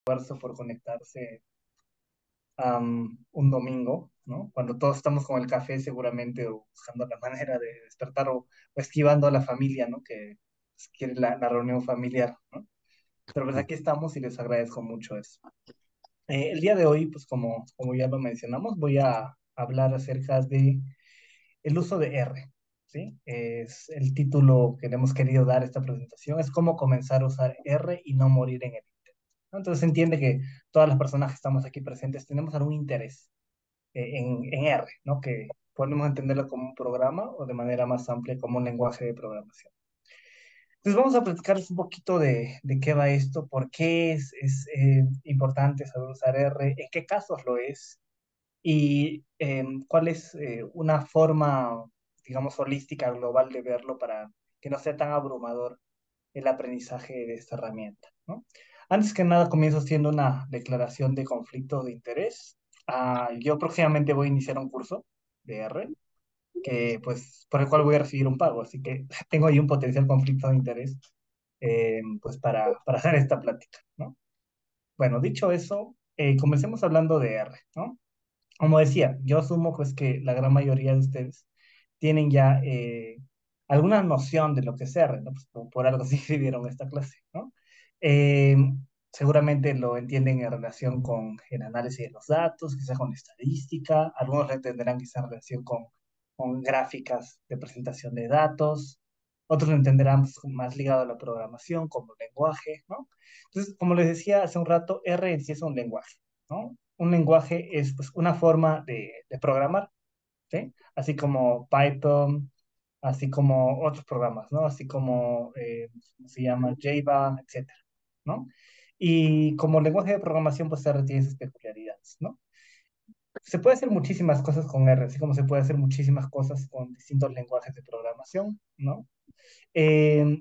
esfuerzo por conectarse un domingo, ¿no? Cuando todos estamos con el café seguramente o buscando la manera de despertar o esquivando a la familia, ¿no? Que pues, quiere la reunión familiar, ¿no? Pero pues aquí estamos y les agradezco mucho eso. El día de hoy, pues como ya lo mencionamos, voy a hablar acerca de el uso de R, ¿sí? Es el título que le hemos querido dar a esta presentación, es cómo comenzar a usar R y no morir en él, ¿no? Entonces se entiende que todas las personas que estamos aquí presentes tenemos algún interés en R, ¿no? Que podemos entenderlo como un programa o de manera más amplia como un lenguaje de programación. Entonces vamos a platicarles un poquito de qué va esto, por qué es importante saber usar R, en qué casos lo es y cuál es una forma, digamos, holística, global de verlo para que no sea tan abrumador el aprendizaje de esta herramienta, ¿no? Antes que nada, comienzo haciendo una declaración de conflicto de interés. Yo próximamente voy a iniciar un curso de R, que, pues, por el cual voy a recibir un pago, así que tengo ahí un potencial conflicto de interés, pues, para hacer esta plática, ¿no? Bueno, dicho eso, comencemos hablando de R, ¿no? Como decía, yo asumo pues que la gran mayoría de ustedes tienen ya alguna noción de lo que es R, ¿no? Pues, por algo sí escribieron esta clase, ¿no? Eh, Seguramente lo entienden en relación con el análisis de los datos, quizás con estadística, algunos lo entenderán quizás en relación con gráficas de presentación de datos, otros lo entenderán pues, más ligado a la programación, como lenguaje, ¿no? Entonces, como les decía hace un rato, R en sí es un lenguaje, ¿no? Un lenguaje es pues, una forma de programar, ¿sí? Así como Python, así como otros programas, ¿no? Así como, ¿cómo se llama? Java, etcétera, ¿no? Y como lenguaje de programación, pues R tiene sus peculiaridades, ¿no? Se puede hacer muchísimas cosas con R, así como se puede hacer muchísimas cosas con distintos lenguajes de programación, ¿no? Eh,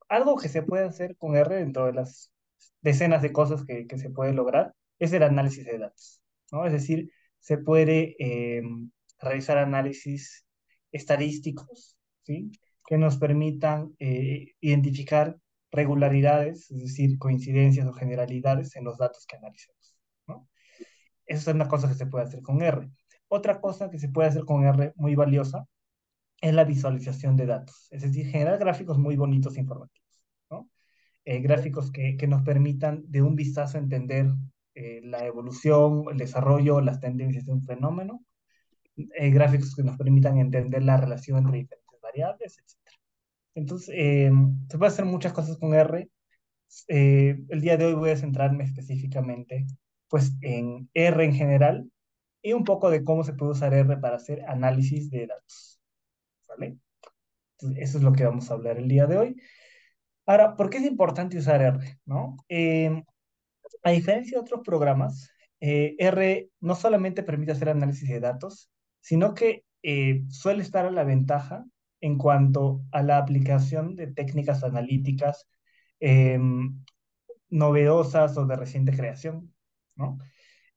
Algo que se puede hacer con R dentro de las decenas de cosas que se puede lograr es el análisis de datos, ¿no? Es decir, se puede realizar análisis estadísticos, ¿sí? Que nos permitan identificar regularidades, es decir, coincidencias o generalidades en los datos que analicemos, ¿no? Esa es una cosa que se puede hacer con R. Otra cosa que se puede hacer con R muy valiosa es la visualización de datos, es decir, generar gráficos muy bonitos e informativos, ¿no? Gráficos que nos permitan de un vistazo entender la evolución, el desarrollo, las tendencias de un fenómeno, gráficos que nos permitan entender la relación entre diferentes variables, etc. Entonces, se puede hacer muchas cosas con R. El día de hoy voy a centrarme específicamente pues, en R en general y un poco de cómo se puede usar R para hacer análisis de datos, ¿vale? Entonces, eso es lo que vamos a hablar el día de hoy. Ahora, ¿por qué es importante usar R? ¿No? A diferencia de otros programas, R no solamente permite hacer análisis de datos, sino que suele estar a la ventaja en cuanto a la aplicación de técnicas analíticas eh, novedosas o de reciente creación, ¿no?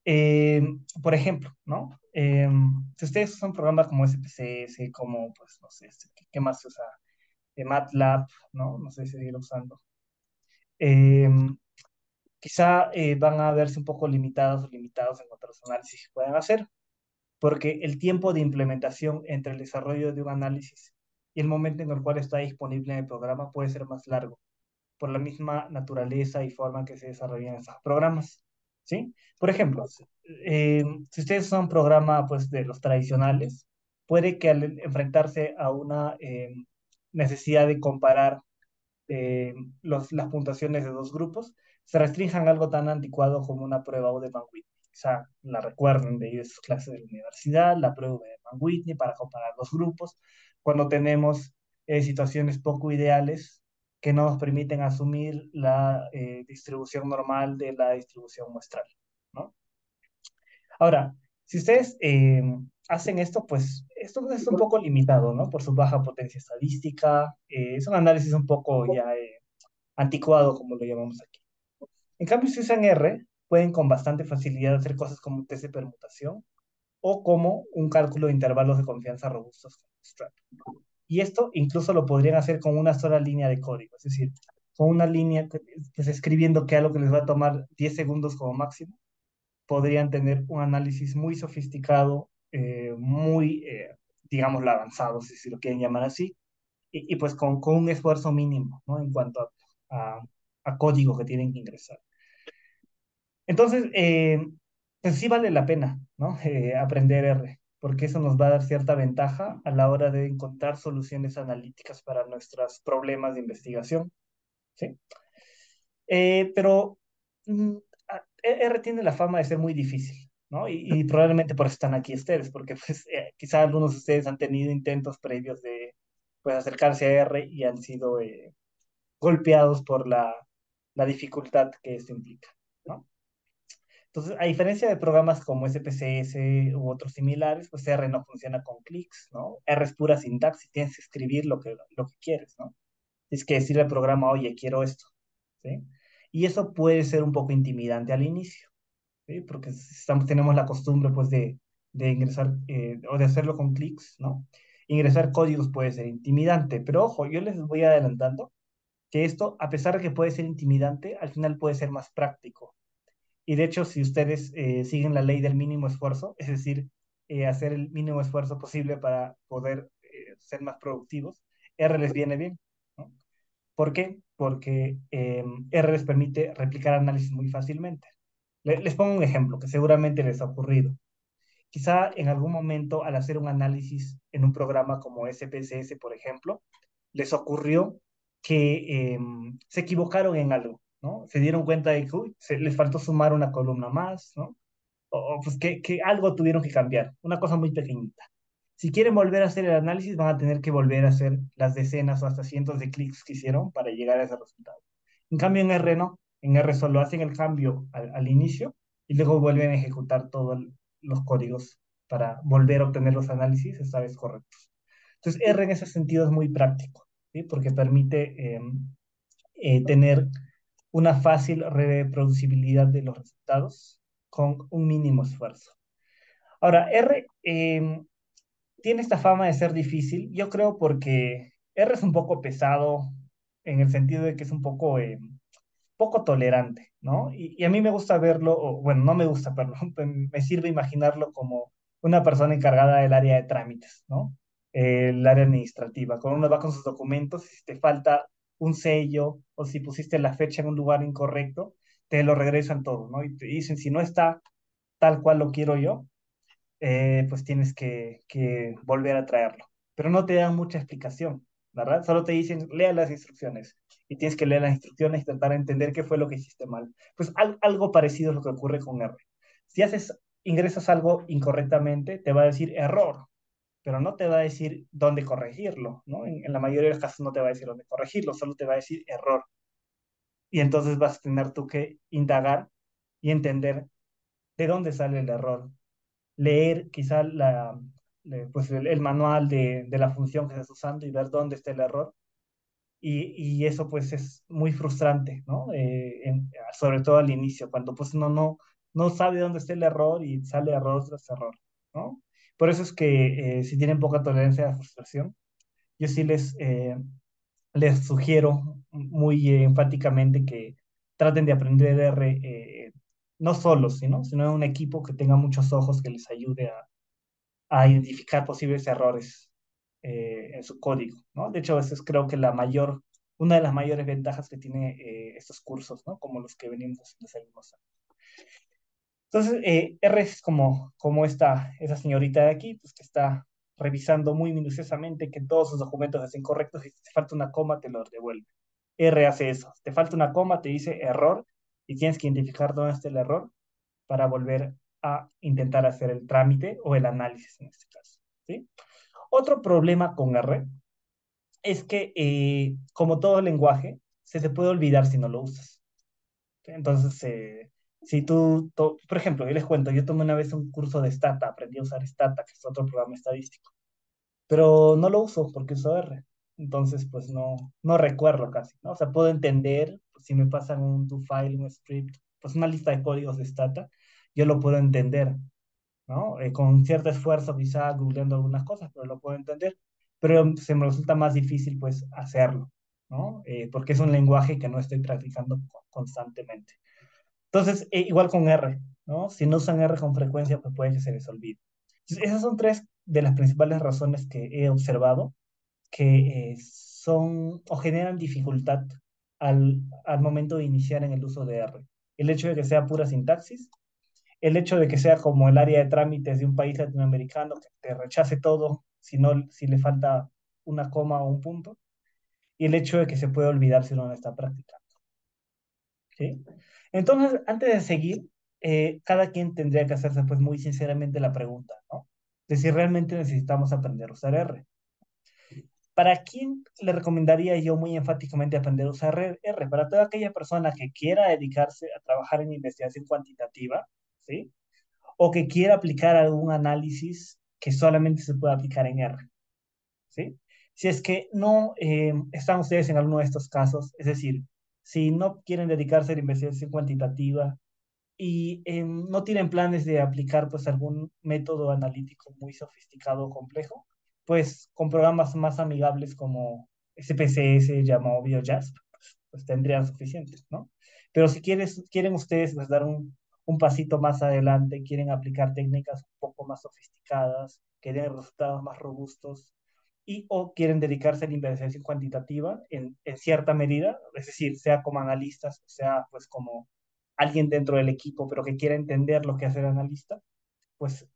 Eh, por ejemplo, ¿no? Si ustedes usan programas como SPSS, como, pues, no sé, ¿qué más se usa? MATLAB, ¿no? No sé si seguir usando. Eh, Quizá van a verse un poco limitados o limitados en cuanto a los análisis que pueden hacer, porque el tiempo de implementación entre el desarrollo de un análisis y el momento en el cual está disponible en el programa puede ser más largo, por la misma naturaleza y forma que se desarrollan estos programas, ¿sí? Por ejemplo, si ustedes usan un programa pues, de los tradicionales, puede que al enfrentarse a una necesidad de comparar las puntuaciones de dos grupos se restrinjan a algo tan anticuado como una prueba de Mann-Whitney. Quizá la recuerden de sus clases de la universidad, la prueba de Mann-Whitney para comparar los grupos, cuando tenemos situaciones poco ideales que no nos permiten asumir la distribución normal de la distribución muestral, ¿no? Ahora, si ustedes hacen esto, pues esto es un poco limitado, ¿no? Por su baja potencia estadística, es un análisis un poco ya anticuado, como lo llamamos aquí. En cambio, si usan R, pueden con bastante facilidad hacer cosas como un test de permutación o como un cálculo de intervalos de confianza robustos como Strap. Y esto incluso lo podrían hacer con una sola línea de código. Es decir, con una línea, pues escribiendo que algo que les va a tomar 10 segundos como máximo, podrían tener un análisis muy sofisticado, muy, digámoslo, avanzado, si lo quieren llamar así, y pues con un esfuerzo mínimo, ¿no? En cuanto a, a código que tienen que ingresar. Entonces, pues sí vale la pena, ¿no? Aprender R, porque eso nos va a dar cierta ventaja a la hora de encontrar soluciones analíticas para nuestros problemas de investigación, ¿sí? Pero mm, R tiene la fama de ser muy difícil, ¿no? Y probablemente por eso están aquí ustedes, porque pues quizá algunos de ustedes han tenido intentos previos de pues acercarse a R y han sido golpeados por la dificultad que esto implica, ¿no? Entonces, a diferencia de programas como SPSS u otros similares, pues R no funciona con clics, ¿no? R es pura sintaxis, tienes que escribir lo que quieres, ¿no? Tienes que decirle al programa, oye, quiero esto, ¿sí? Y eso puede ser un poco intimidante al inicio, ¿sí? Porque tenemos la costumbre, pues, de ingresar o de hacerlo con clics, ¿no? Ingresar códigos puede ser intimidante, pero ojo, yo les voy adelantando que esto, a pesar de que puede ser intimidante, al final puede ser más práctico. Y de hecho, si ustedes siguen la ley del mínimo esfuerzo, es decir, hacer el mínimo esfuerzo posible para poder ser más productivos, R les viene bien, ¿no? ¿Por qué? Porque R les permite replicar análisis muy fácilmente. Les pongo un ejemplo que seguramente les ha ocurrido. Quizá en algún momento al hacer un análisis en un programa como SPSS, por ejemplo, les ocurrió que se equivocaron en algo, ¿no? Se dieron cuenta de que uy, les faltó sumar una columna más, ¿no? O pues que algo tuvieron que cambiar, una cosa muy pequeñita. Si quieren volver a hacer el análisis, van a tener que volver a hacer las decenas o hasta cientos de clics que hicieron para llegar a ese resultado. En cambio, en R no. En R solo hacen el cambio al inicio y luego vuelven a ejecutar todos los códigos para volver a obtener los análisis, esta vez correctos. Entonces, R en ese sentido es muy práctico, ¿sí? Porque permite tener una fácil reproducibilidad de los resultados con un mínimo esfuerzo. Ahora, R tiene esta fama de ser difícil, yo creo porque R es un poco pesado en el sentido de que es un poco tolerante, ¿no? Y a mí me gusta verlo, o bueno, no me gusta, perdón, me sirve imaginarlo como una persona encargada del área de trámites, ¿no? El área administrativa. Cuando uno va con sus documentos, si te falta un sello o si pusiste la fecha en un lugar incorrecto, te lo regresan todo, ¿no? Y te dicen, si no está tal cual lo quiero yo, pues tienes que volver a traerlo. Pero no te dan mucha explicación, ¿verdad? Solo te dicen, lea las instrucciones y tienes que leer las instrucciones y tratar de entender qué fue lo que hiciste mal. Pues algo parecido es lo que ocurre con R. Si ingresas algo incorrectamente, te va a decir error, pero no te va a decir dónde corregirlo, ¿no? En la mayoría de los casos no te va a decir dónde corregirlo, solo te va a decir error. Y entonces vas a tener tú que indagar y entender de dónde sale el error, leer quizá pues el manual de la función que estás usando y ver dónde está el error. Y eso pues es muy frustrante, ¿no? Sobre todo al inicio, cuando pues uno no sabe dónde está el error y sale error tras error, ¿no? Por eso es que si tienen poca tolerancia a la frustración, yo sí les sugiero muy enfáticamente que traten de aprender R, no solos, sino en un equipo que tenga muchos ojos que les ayude a identificar posibles errores en su código, ¿no? De hecho, eso es creo que una de las mayores ventajas que tiene estos cursos, ¿no? Como los que venimos haciendo hace algunos años. Entonces, R es como esa señorita de aquí, pues que está revisando muy minuciosamente que todos sus documentos estén correctos y si te falta una coma, te lo devuelve. R hace eso. Te falta una coma, te dice error y tienes que identificar dónde está el error para volver a intentar hacer el trámite o el análisis en este caso, ¿sí? Otro problema con R es que, como todo lenguaje, se te puede olvidar si no lo usas. Entonces, si por ejemplo, yo les cuento, yo tomé una vez un curso de Stata, aprendí a usar Stata, que es otro programa estadístico, pero no lo uso porque uso R. Entonces, pues no recuerdo casi, ¿no? O sea, puedo entender, pues, si me pasan un do file, un script, pues una lista de códigos de Stata, yo lo puedo entender, ¿no? Con cierto esfuerzo, quizá googleando algunas cosas, pero lo puedo entender, pero se me resulta más difícil, pues, hacerlo, ¿no? Porque es un lenguaje que no estoy practicando constantemente. Entonces, igual con R, ¿no? Si no usan R con frecuencia, pues puede que se les olvide. Entonces, esas son tres de las principales razones que he observado que son o generan dificultad al momento de iniciar en el uso de R. El hecho de que sea pura sintaxis, el hecho de que sea como el área de trámites de un país latinoamericano que te rechace todo si, no, si le falta una coma o un punto, y el hecho de que se puede olvidar si uno no está practicando. ¿Sí? Entonces, antes de seguir, cada quien tendría que hacerse pues muy sinceramente la pregunta, ¿no? De si realmente necesitamos aprender a usar R. ¿Para quién le recomendaría yo muy enfáticamente aprender a usar R? Para toda aquella persona que quiera dedicarse a trabajar en investigación cuantitativa, ¿sí? O que quiera aplicar algún análisis que solamente se puede aplicar en R, ¿sí? Si es que no están ustedes en alguno de estos casos, es decir, si no quieren dedicarse a la investigación cuantitativa, y no tienen planes de aplicar pues algún método analítico muy sofisticado o complejo, pues con programas más amigables como SPSS, Jamovi o JASP, pues tendrían suficientes, ¿no? Pero si quieren ustedes pues, dar un pasito más adelante, quieren aplicar técnicas un poco más sofisticadas, quieren resultados más robustos, y o quieren dedicarse a la investigación cuantitativa en cierta medida, es decir, sea como analistas, sea pues como alguien dentro del equipo, pero que quiera entender lo que hace el analista, pues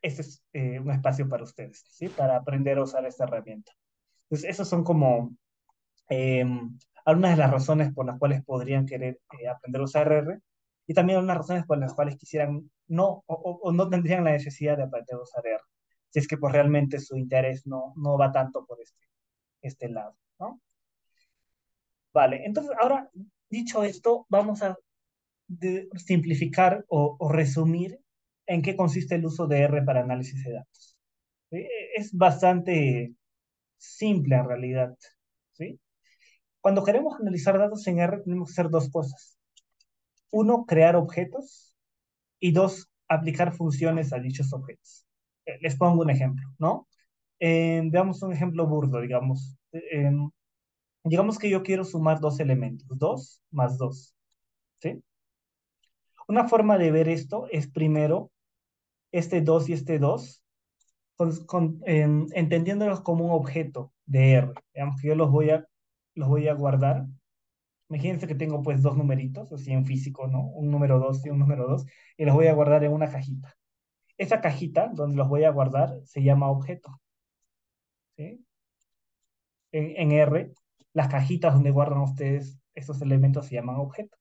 ese es un espacio para ustedes, ¿sí? Para aprender a usar esta herramienta. Entonces, esas son como eh, algunas de las razones por las cuales podrían querer aprender a usar R y también algunas razones por las cuales quisieran no o no tendrían la necesidad de aprender a usar R, si es que pues realmente su interés no va tanto por este lado, ¿no? Vale, entonces ahora, dicho esto, vamos a simplificar o resumir en qué consiste el uso de R para análisis de datos. ¿Sí? Es bastante simple en realidad. ¿Sí? Cuando queremos analizar datos en R tenemos que hacer dos cosas. Uno, crear objetos y dos, aplicar funciones a dichos objetos. Les pongo un ejemplo, ¿no? Veamos un ejemplo burdo, digamos. Digamos que yo quiero sumar dos elementos, 2 más 2. ¿Sí? Una forma de ver esto es primero este 2 y este 2 entendiéndolos como un objeto de R. Digamos que yo los voy a guardar. Imagínense que tengo pues dos numeritos, así en físico, ¿no? Un número 2 y un número 2 y los voy a guardar en una cajita. Esa cajita donde los voy a guardar se llama objeto, ¿sí? En R, las cajitas donde guardan ustedes estos elementos se llaman objeto.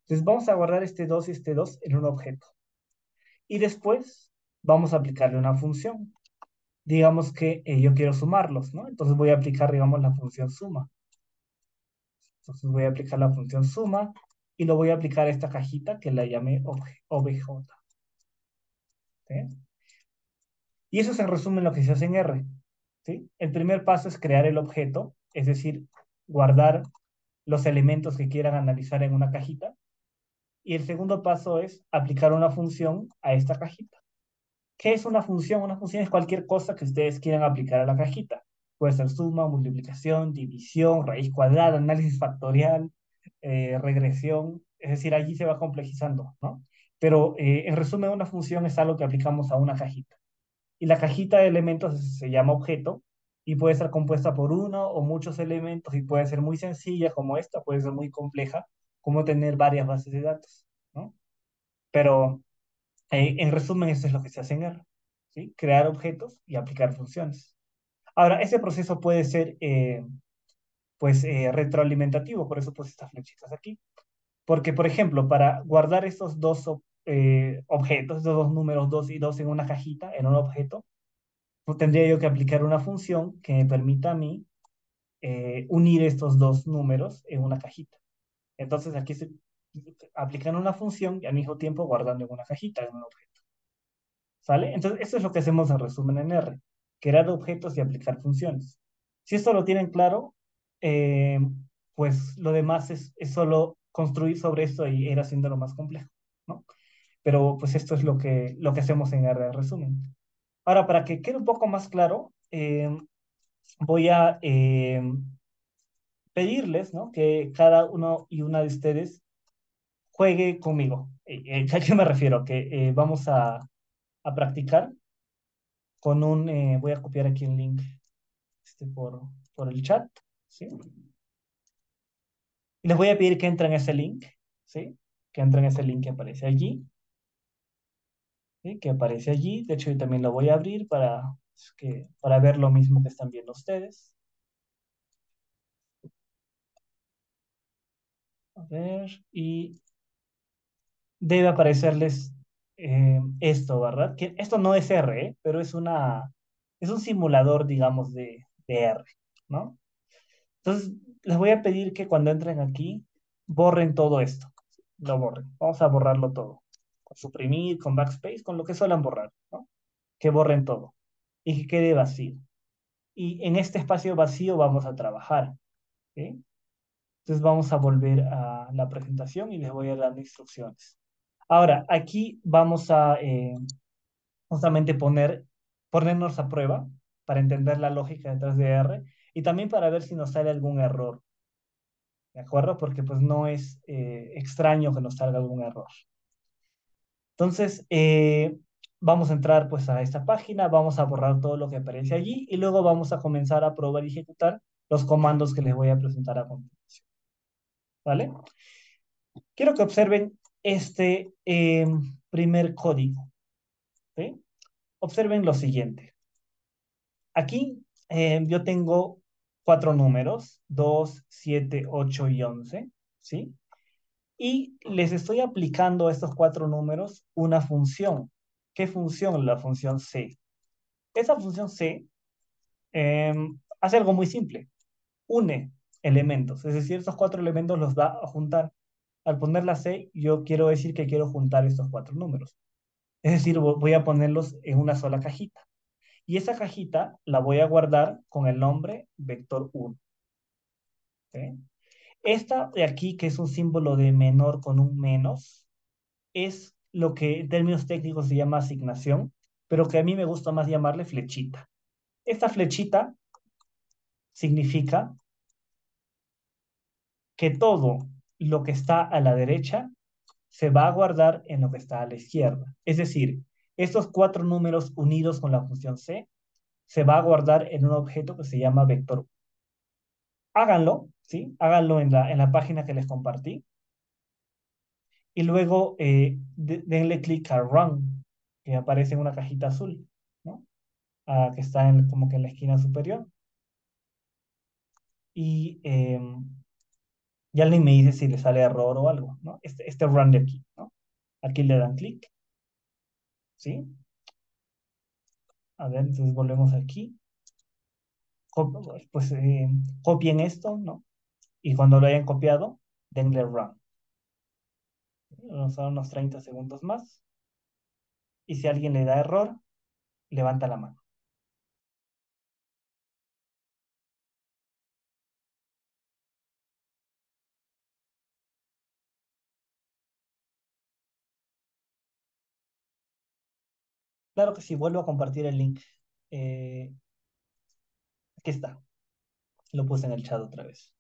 Entonces vamos a guardar este 2 y este 2 en un objeto. Y después vamos a aplicarle una función. Digamos que yo quiero sumarlos, ¿no? Entonces voy a aplicar, digamos, la función suma. Entonces voy a aplicar la función suma y lo voy a aplicar a esta cajita que la llamé obj. ¿Sí? Y eso se resume en lo que se hace en R. ¿Sí? El primer paso es crear el objeto, es decir, guardar los elementos que quieran analizar en una cajita. Y el segundo paso es aplicar una función a esta cajita. ¿Qué es una función? Una función es cualquier cosa que ustedes quieran aplicar a la cajita. Puede ser suma, multiplicación, división, raíz cuadrada, análisis factorial, regresión. Es decir, allí se va complejizando, ¿no? Pero en resumen, una función es algo que aplicamos a una cajita. Y la cajita de elementos se llama objeto y puede ser compuesta por uno o muchos elementos y puede ser muy sencilla como esta, puede ser muy compleja, como tener varias bases de datos, ¿no? Pero en resumen, eso es lo que se hace en R, ¿sí? Crear objetos y aplicar funciones. Ahora, ese proceso puede ser, pues, retroalimentativo, por eso puse estas flechitas aquí. Porque, por ejemplo, para guardar estos dos objetos, estos dos números 2 y 2 en una cajita, en un objeto, pues tendría yo que aplicar una función que me permita a mí unir estos dos números en una cajita. Entonces, aquí se aplican una función y al mismo tiempo guardando en una cajita, en un objeto. ¿Sale? Entonces, eso es lo que hacemos en resumen en R, crear objetos y aplicar funciones. Si esto lo tienen claro, eh, pues lo demás es solo construir sobre esto y ir haciéndolo más complejo, ¿no? Pero pues esto es lo que hacemos en R en resumen. Ahora, para que quede un poco más claro, voy a pedirles, ¿no? Que cada uno y una de ustedes juegue conmigo. ¿A qué me refiero? Que vamos a practicar con voy a copiar aquí el link por el chat, ¿sí? Y les voy a pedir que entren a ese link, ¿sí? Que entren a ese link que aparece allí, ¿sí? Que aparece allí. De hecho, yo también lo voy a abrir para ver lo mismo que están viendo ustedes. A ver, y debe aparecerles esto, ¿verdad? Que esto no es R, pero es un simulador, digamos, de R, ¿no? Entonces, les voy a pedir que cuando entren aquí, borren todo esto. Lo borren. Vamos a borrarlo todo. Con suprimir, con backspace, con lo que suelen borrar, ¿no? Que borren todo. Y que quede vacío. Y en este espacio vacío vamos a trabajar, ¿sí? Entonces vamos a volver a la presentación y les voy a dar instrucciones. Ahora, aquí vamos a justamente ponernos a prueba para entender la lógica detrás de R y también para ver si nos sale algún error. ¿De acuerdo? Porque pues no es extraño que nos salga algún error. Entonces, vamos a entrar pues a esta página, vamos a borrar todo lo que aparece allí y luego vamos a comenzar a probar y ejecutar los comandos que les voy a presentar a continuación. ¿Vale? Quiero que observen este primer código. ¿Sí? Observen lo siguiente. Aquí yo tengo cuatro números, 2, 7, 8 y 11. ¿Sí? Y les estoy aplicando a estos cuatro números una función. ¿Qué función? La función C. Esa función C hace algo muy simple. Une elementos. Es decir, estos cuatro elementos los va a juntar. Al poner la C, yo quiero decir que quiero juntar estos cuatro números. Es decir, voy a ponerlos en una sola cajita. Y esa cajita la voy a guardar con el nombre vector 1. ¿Sí? Esta de aquí, que es un símbolo de menor con un menos, es lo que en términos técnicos se llama asignación, pero que a mí me gusta más llamarle flechita. Esta flechita significa que todo lo que está a la derecha se va a guardar en lo que está a la izquierda. Es decir, estos cuatro números unidos con la función C se va a guardar en un objeto que se llama vector. Háganlo, ¿sí? Háganlo en la página que les compartí. Y luego denle clic a Run, que aparece en una cajita azul, ¿no? Que está como que en la esquina superior. Y ya alguien me dice si le sale error o algo, ¿no? Este run de aquí, ¿no? Aquí le dan clic, ¿sí? A ver, entonces volvemos aquí. Pues copien esto, ¿no? Y cuando lo hayan copiado, denle run. Vamos a dar unos 30 segundos más. Y si alguien le da error, levanta la mano. Claro que sí, vuelvo a compartir el link. Eh, Aquí está. Lo puse en el chat otra vez.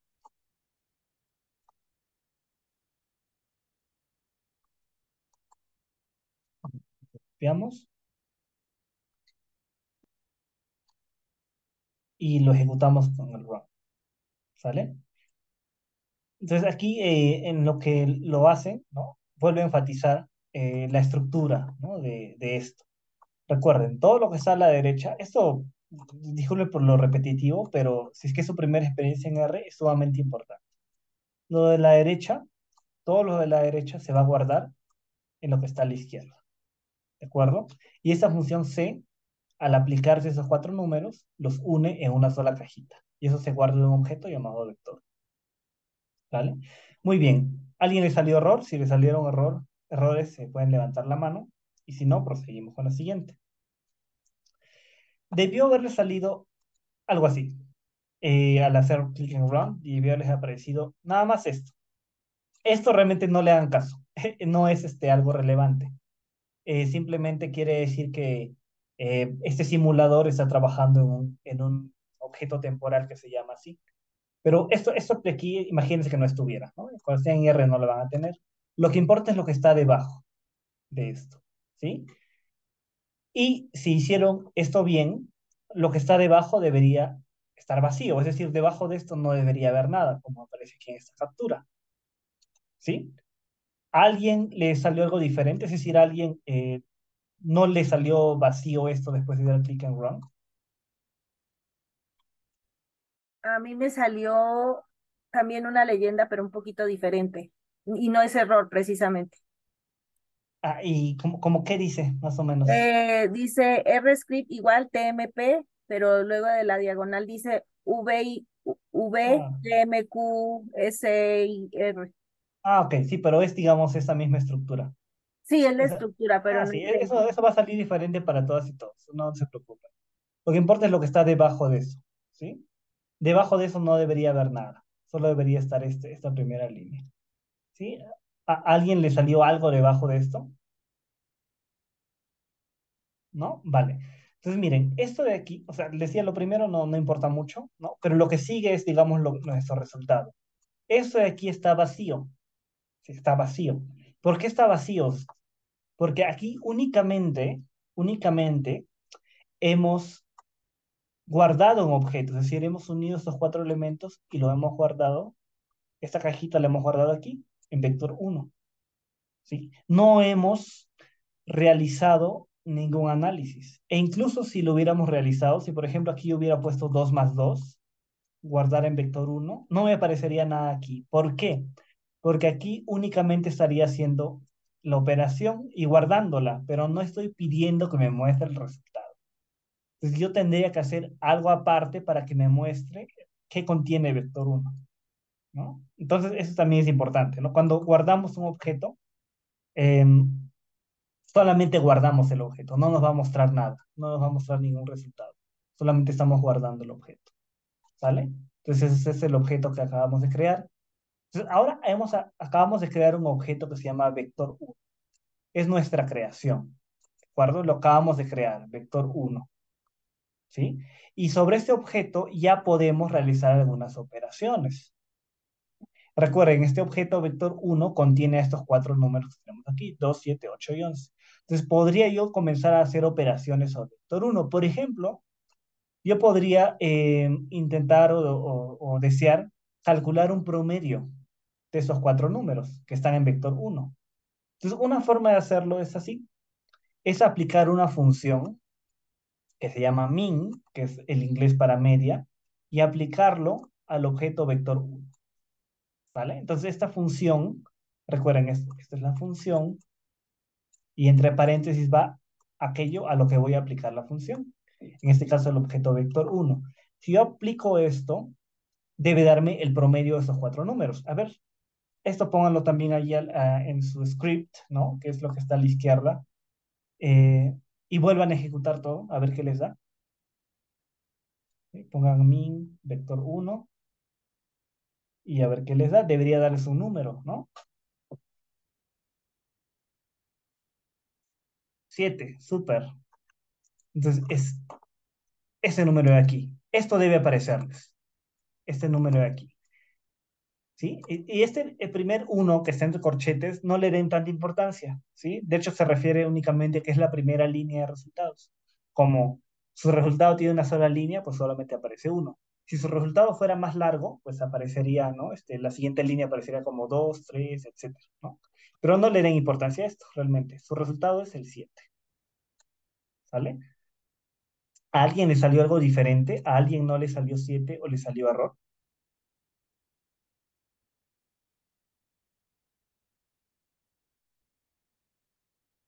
Veamos. Y lo ejecutamos con el run. ¿Sale? Entonces aquí en lo que lo hacen, ¿no? Vuelve a enfatizar la estructura, ¿no? de esto. Recuerden, todo lo que está a la derecha, esto, disculpe por lo repetitivo, pero si es que es su primera experiencia en R, es sumamente importante. Lo de la derecha, todo lo de la derecha se va a guardar en lo que está a la izquierda, ¿de acuerdo? Y esa función C, al aplicarse esos cuatro números, los une en una sola cajita. Y eso se guarda en un objeto llamado vector. ¿Vale? Muy bien. ¿Alguien le salió error? Si le salieron errores, se pueden levantar la mano. Y si no, proseguimos con la siguiente. Debió haberle salido algo así. Al hacer click and run, debió haberles aparecido nada más esto. Esto realmente no le hagan caso. No es algo relevante. Simplemente quiere decir que este simulador está trabajando en un objeto temporal que se llama así. Pero esto de aquí, imagínense que no estuviera, ¿no? Cuando esté en R no lo van a tener. Lo que importa es lo que está debajo de esto, ¿sí? Y si hicieron esto bien, lo que está debajo debería estar vacío, es decir, debajo de esto no debería haber nada, como aparece aquí en esta captura, ¿sí? ¿A alguien le salió algo diferente? Es decir, ¿a alguien no le salió vacío esto después de dar click and run? A mí me salió también una leyenda, pero un poquito diferente. Y no es error, precisamente. Ah, ¿y como qué dice, más o menos? Dice RScript igual TMP, pero luego de la diagonal dice V, Ah, TMQ, SIR. ok, sí, pero es, digamos, esta misma estructura. Sí, es la Esa- estructura, pero no sí, es el... eso va a salir diferente para todas y todos, no se preocupen. Lo que importa es lo que está debajo de eso, ¿sí? Debajo de eso no debería haber nada, solo debería estar esta primera línea, ¿sí? ¿A alguien le salió algo debajo de esto? ¿No? Vale. Entonces, miren, esto de aquí, o sea, les decía, lo primero no importa mucho, ¿no? Pero lo que sigue es, digamos, nuestro resultado. Esto de aquí está vacío, sí, está vacío. ¿Por qué está vacío? Porque aquí únicamente hemos guardado un objeto, es decir, hemos unido estos cuatro elementos y lo hemos guardado, esta cajita la hemos guardado aquí en vector uno, ¿sí? No hemos realizado ningún análisis. E incluso si lo hubiéramos realizado, si por ejemplo aquí yo hubiera puesto 2 más 2 guardar en vector uno no me aparecería nada aquí. ¿Por qué? Porque aquí únicamente estaría haciendo la operación y guardándola, pero no estoy pidiendo que me muestre el resultado. Entonces yo tendría que hacer algo aparte para que me muestre qué contiene vector uno, ¿no? Entonces eso también es importante, ¿no? Cuando guardamos un objeto, eh, solamente guardamos el objeto, no nos va a mostrar nada, no nos va a mostrar ningún resultado, solamente estamos guardando el objeto, ¿sale? Entonces ese es el objeto que acabamos de crear. Entonces, ahora acabamos de crear un objeto que se llama vector uno. Es nuestra creación, ¿de acuerdo? Lo acabamos de crear, vector uno, ¿sí? Y sobre este objeto ya podemos realizar algunas operaciones. Recuerden, este objeto vector uno contiene estos cuatro números que tenemos aquí, 2, 7, 8 y 11. Entonces, podría yo comenzar a hacer operaciones sobre vector uno. Por ejemplo, yo podría intentar o desear calcular un promedio de esos cuatro números que están en vector uno. Entonces, una forma de hacerlo es así, es aplicar una función que se llama min, que es el inglés para media, y aplicarlo al objeto vector uno, ¿vale? Entonces, esta función, recuerden, esta es la función, y entre paréntesis va aquello a lo que voy a aplicar la función. En este caso, el objeto vector uno. Si yo aplico esto, debe darme el promedio de esos cuatro números. A ver, esto pónganlo también ahí en su script, ¿no? Que es lo que está a la izquierda. eh, y vuelvan a ejecutar todo, a ver qué les da. ¿Sí? Pongan min vector uno y a ver qué les da. Debería darles un número, ¿no? 7, súper. Entonces, es ese número de aquí. Esto debe aparecerles, este número de aquí. ¿Sí? Y este, el primer uno que está entre corchetes, no le den tanta importancia, ¿sí? De hecho, se refiere únicamente a que es la primera línea de resultados. Como su resultado tiene una sola línea, pues solamente aparece uno. Si su resultado fuera más largo, pues aparecería, ¿no? La siguiente línea aparecería como 2, 3, etcétera, ¿no? Pero no le den importancia a esto, realmente. Su resultado es el 7, ¿sale? ¿A alguien le salió algo diferente? ¿A alguien no le salió 7 o le salió error?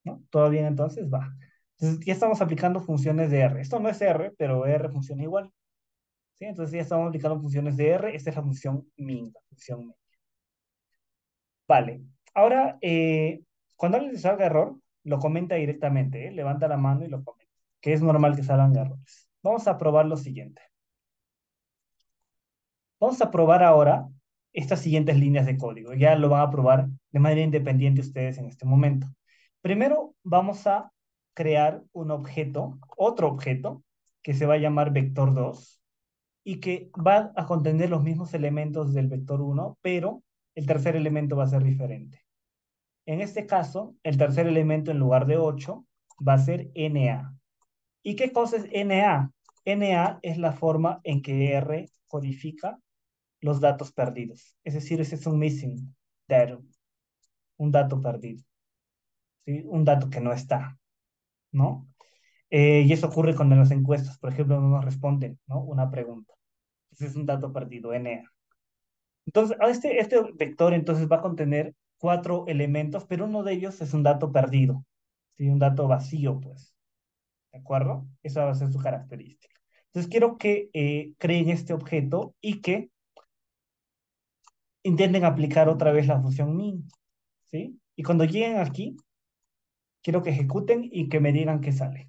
¿No? ¿Todo bien entonces? Va. Entonces ya estamos aplicando funciones de R. Esto no es R, pero R funciona igual. ¿Sí? Entonces ya estamos aplicando funciones de R. Esta es la función min, la función min. Vale. Ahora, cuando alguien le salga error, lo comenta directamente, ¿eh? Levanta la mano y lo comenta, que es normal que salgan errores. Vamos a probar lo siguiente. Vamos a probar ahora estas siguientes líneas de código. Ya lo van a probar de manera independiente ustedes en este momento. Primero vamos a crear un objeto, otro objeto, que se va a llamar vector 2 y que va a contener los mismos elementos del vector uno, pero el tercer elemento va a ser diferente. En este caso, el tercer elemento en lugar de 8 va a ser NA. ¿Y qué cosa es NA? NA es la forma en que R codifica los datos perdidos. Es decir, ese es un missing data, un dato perdido, ¿sí? Un dato que no está, ¿no? Y eso ocurre cuando en las encuestas, por ejemplo, no nos responden, ¿no? Una pregunta. Ese es un dato perdido, NA. Entonces, este vector entonces va a contener cuatro elementos, pero uno de ellos es un dato perdido, ¿sí? Un dato vacío, pues. ¿De acuerdo? Esa va a ser su característica. Entonces, quiero que creen este objeto y que intenten aplicar otra vez la función min, ¿sí? Y cuando lleguen aquí, quiero que ejecuten y que me digan qué sale.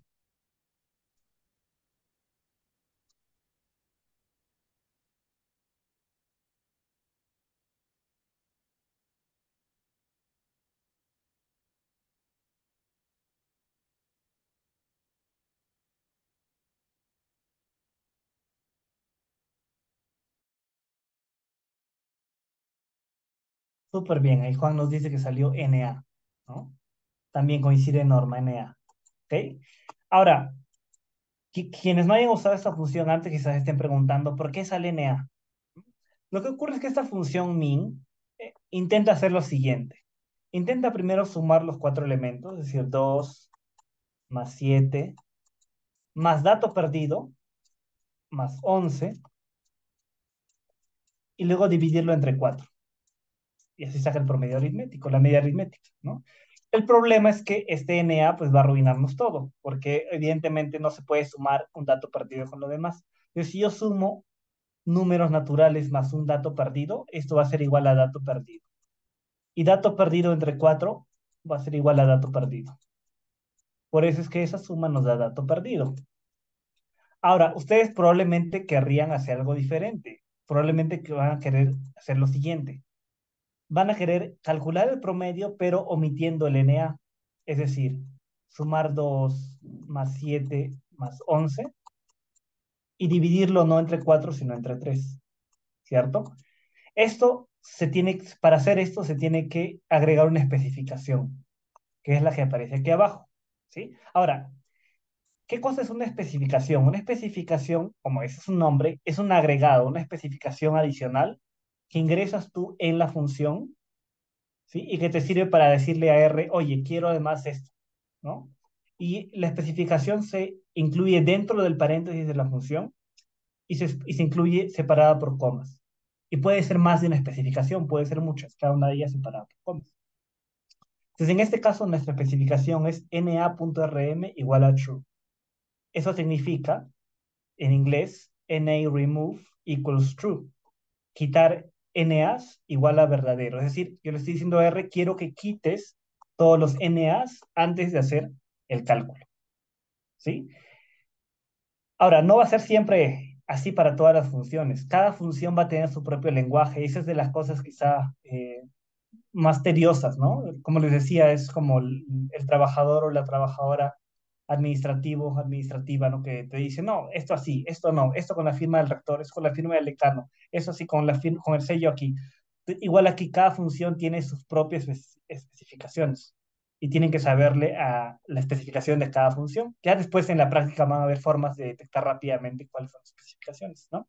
Súper bien, ahí Juan nos dice que salió NA, ¿no? También coincide norma NA, ¿ok? Ahora, quienes no hayan usado esta función antes quizás estén preguntando, ¿por qué sale NA? Lo que ocurre es que esta función min intenta hacer lo siguiente. Intenta primero sumar los cuatro elementos, es decir, 2 más 7 más dato perdido, más 11 y luego dividirlo entre 4. Y así saca el promedio aritmético, la media aritmética, ¿no? El problema es que este NA pues va a arruinarnos todo, porque evidentemente no se puede sumar un dato perdido con lo demás. Entonces, si yo sumo números naturales más un dato perdido, esto va a ser igual a dato perdido. Y dato perdido entre 4 va a ser igual a dato perdido. Por eso es que esa suma nos da dato perdido. Ahora, ustedes probablemente querrían hacer algo diferente. Probablemente que van a querer hacer lo siguiente. Van a querer calcular el promedio, pero omitiendo el NA. Es decir, sumar 2 más 7 más 11 y dividirlo no entre 4 sino entre 3, ¿cierto? Para hacer esto se tiene que agregar una especificación, que es la que aparece aquí abajo, ¿sí? Ahora, ¿qué cosa es una especificación? Una especificación, como ese es su nombre, es un agregado, una especificación adicional que ingresas tú en la función, ¿sí? Y que te sirve para decirle a R, oye, quiero además esto, ¿no? Y la especificación se incluye dentro del paréntesis de la función y se incluye separada por comas. Y puede ser más de una especificación, puede ser muchas, cada una de ellas separada por comas. Entonces, en este caso, nuestra especificación es na.rm igual a true. Eso significa, en inglés, na remove equals true. Quitar NAs igual a verdadero. Es decir, yo le estoy diciendo a R, quiero que quites todos los NAs antes de hacer el cálculo. ¿Sí? Ahora, no va a ser siempre así para todas las funciones. Cada función va a tener su propio lenguaje. Y esa es de las cosas quizá más tediosas, ¿no? Como les decía, es como el trabajador o la trabajadora administrativo, administrativa, ¿no? Que te dice, no, esto así, esto no, esto con la firma del rector, esto con la firma del decano, eso así con con el sello aquí. Igual aquí cada función tiene sus propias especificaciones y tienen que saberle a la especificación de cada función. Ya después en la práctica van a haber formas de detectar rápidamente cuáles son las especificaciones, ¿no?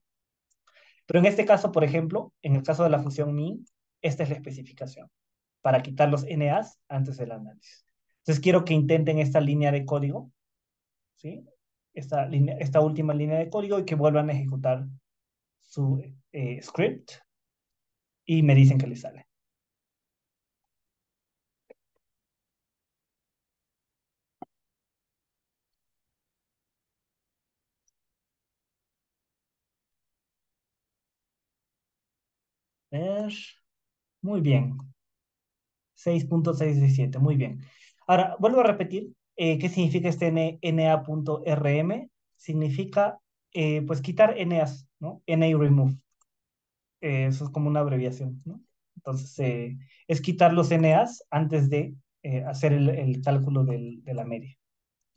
Pero en este caso, por ejemplo, en el caso de la función min, esta es la especificación para quitar los NAs antes del análisis. Entonces quiero que intenten esta línea de código, ¿sí? Esta última línea de código y que vuelvan a ejecutar su script y me dicen que les sale. A ver, muy bien. 6.617, muy bien. Ahora, vuelvo a repetir, ¿qué significa este na.rm? Significa, pues, quitar NAs, ¿no? NA remove. Eso es como una abreviación, ¿no? Entonces, es quitar los NAs antes de hacer el cálculo de la media.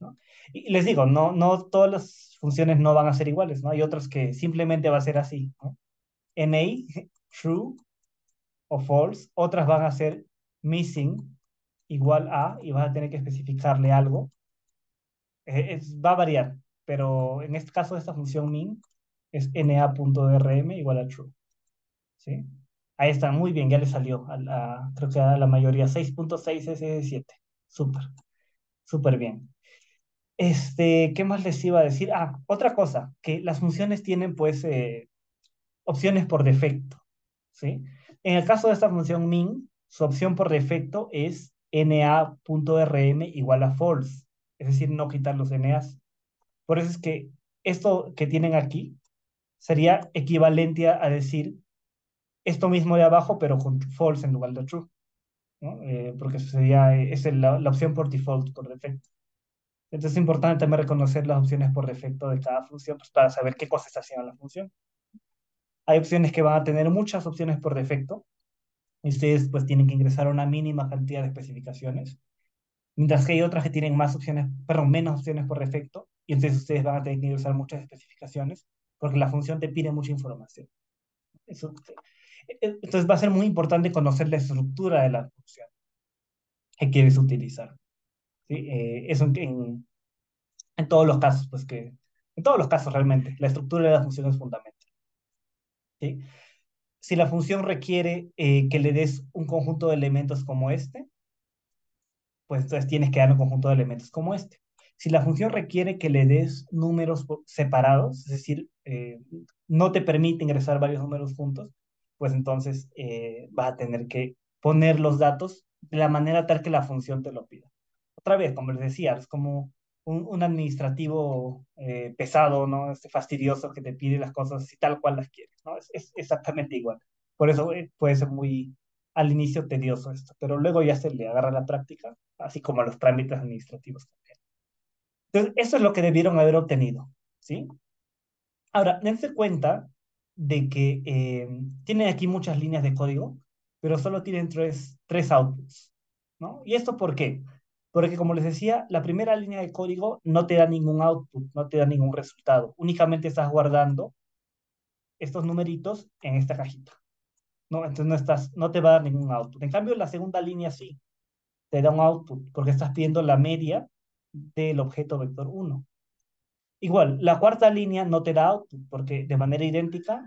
¿no? Y les digo, no todas las funciones no van a ser iguales, ¿no? Hay otras que simplemente va a ser así, ¿no? NA, true o false, otras van a ser missing igual a, y vas a tener que especificarle algo. Va a variar, pero en este caso esta función min es na.rm igual a true, ¿sí? Ahí está, muy bien, ya le salió, creo que a la mayoría, 6.6 SS7. Súper, súper bien. ¿Qué más les iba a decir? Ah, otra cosa, que las funciones tienen pues opciones por defecto, ¿sí? En el caso de esta función min, su opción por defecto es na.rm igual a false, es decir, no quitar los nas. Por eso es que esto que tienen aquí sería equivalente a decir esto mismo de abajo, pero con false en lugar de true, ¿no? Porque eso sería la opción por default, por defecto. Entonces es importante también reconocer las opciones por defecto de cada función pues, para saber qué cosa está haciendo la función. Hay opciones que van a tener muchas opciones por defecto y ustedes pues tienen que ingresar una mínima cantidad de especificaciones, mientras que hay otras que tienen más opciones, perdón, menos opciones por defecto y entonces ustedes van a tener que ingresar muchas especificaciones porque la función te pide mucha información. Eso, entonces va a ser muy importante conocer la estructura de la función que quieres utilizar. ¿Sí? Eso en todos los casos, pues que, en todos los casos realmente, la estructura de la función es fundamental. ¿Sí? Si la función requiere que le des un conjunto de elementos como este, pues entonces tienes que dar un conjunto de elementos como este. Si la función requiere que le des números separados, es decir, no te permite ingresar varios números juntos, pues entonces vas a tener que poner los datos de la manera tal que la función te lo pida. Otra vez, como les decía, es como un administrativo pesado, ¿no? Fastidioso que te pide las cosas así tal cual las quieres, ¿no? Es exactamente igual. Por eso puede ser muy al inicio tedioso esto, pero luego ya se le agarra la práctica, así como a los trámites administrativos también. Entonces, eso es lo que debieron haber obtenido, ¿sí? Ahora, dense cuenta de que tienen aquí muchas líneas de código, pero solo tienen tres outputs, ¿no? ¿Y esto por qué? Porque, como les decía, la primera línea de código no te da ningún output, no te da ningún resultado. Únicamente estás guardando estos numeritos en esta cajita, ¿no? Entonces no te va a dar ningún output. En cambio, la segunda línea sí, te da un output, porque estás pidiendo la media del objeto vector uno. Igual, la cuarta línea no te da output, porque de manera idéntica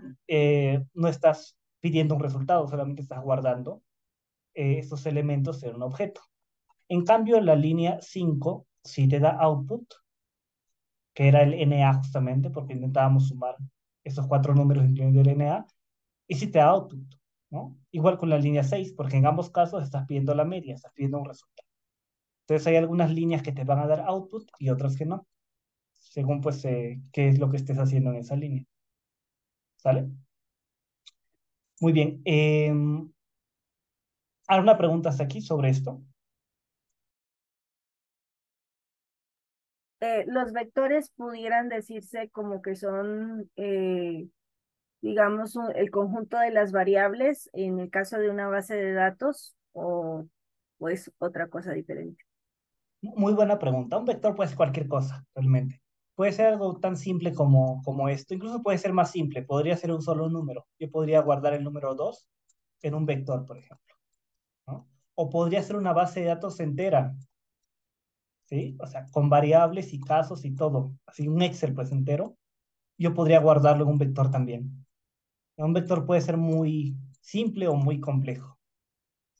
no estás pidiendo un resultado, solamente estás guardando estos elementos en un objeto. En cambio, la línea 5 sí te da output, que era el NA justamente, porque intentábamos sumar esos cuatro números incluyendo el NA, y sí te da output, ¿no? Igual con la línea 6, porque en ambos casos estás pidiendo la media, estás pidiendo un resultado. Entonces hay algunas líneas que te van a dar output y otras que no, según pues qué es lo que estés haciendo en esa línea. ¿Sale? Muy bien. ¿Alguna pregunta hasta aquí sobre esto? Los vectores pudieran decirse como que son, digamos, el conjunto de las variables en el caso de una base de datos o es otra cosa diferente. Muy buena pregunta. Un vector puede ser cualquier cosa, realmente. Puede ser algo tan simple como esto. Incluso puede ser más simple. Podría ser un solo número. Yo podría guardar el número 2 en un vector, por ejemplo, ¿no? O podría ser una base de datos entera, ¿sí? O sea, con variables y casos y todo. Así un Excel, pues, entero. Yo podría guardarlo en un vector también. Un vector puede ser muy simple o muy complejo.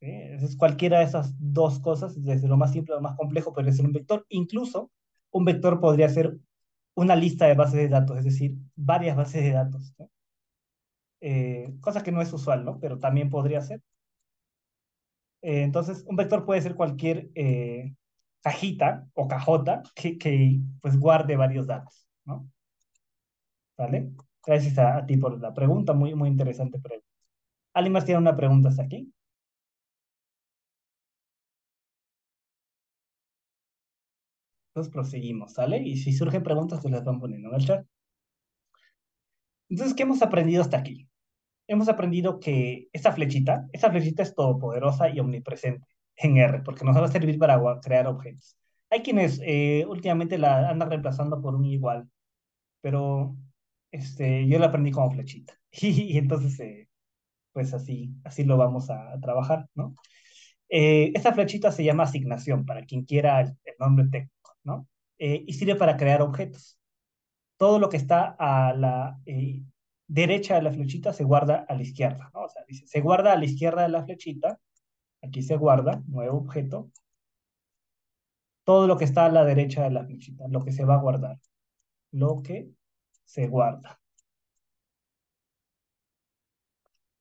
¿Sí? Es cualquiera de esas dos cosas, desde lo más simple a lo más complejo, podría ser un vector. Incluso un vector podría ser una lista de bases de datos, es decir, varias bases de datos, ¿no? Cosa que no es usual, ¿no? Pero también podría ser. Entonces, un vector puede ser cualquier cajita o cajota que pues guarde varios datos, ¿no? ¿Vale? Gracias a ti por la pregunta, muy, muy interesante pregunta. ¿Alguien más tiene una pregunta hasta aquí? Entonces proseguimos, ¿sale? Y si surgen preguntas, pues las van poniendo en el chat. Entonces, ¿qué hemos aprendido hasta aquí? Hemos aprendido que esta flechita es todopoderosa y omnipresente en R, porque nos va a servir para crear objetos. Hay quienes últimamente la andan reemplazando por un igual, pero yo la aprendí como flechita. Y entonces, pues así lo vamos a trabajar, ¿no? Esta flechita se llama asignación, para quien quiera el nombre técnico, ¿no? Y sirve para crear objetos. Todo lo que está a la derecha de la flechita se guarda a la izquierda, ¿no? O sea, dice, se guarda a la izquierda de la flechita, aquí se guarda, nuevo objeto, todo lo que está a la derecha de la flechita, lo que se va a guardar, lo que se guarda.